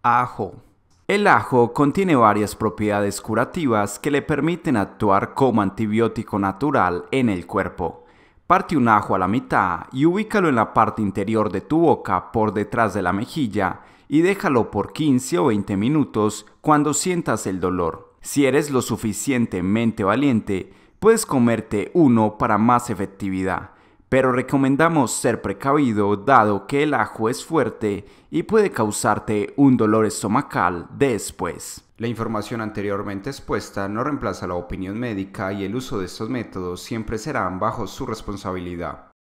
Ajo. El ajo contiene varias propiedades curativas que le permiten actuar como antibiótico natural en el cuerpo. Parte un ajo a la mitad y ubícalo en la parte interior de tu boca por detrás de la mejilla y déjalo por 15 o 20 minutos cuando sientas el dolor. Si eres lo suficientemente valiente, puedes comerte uno para más efectividad, pero recomendamos ser precavido dado que el ajo es fuerte y puede causarte un dolor estomacal después. La información anteriormente expuesta no reemplaza la opinión médica y el uso de estos métodos siempre serán bajo su responsabilidad.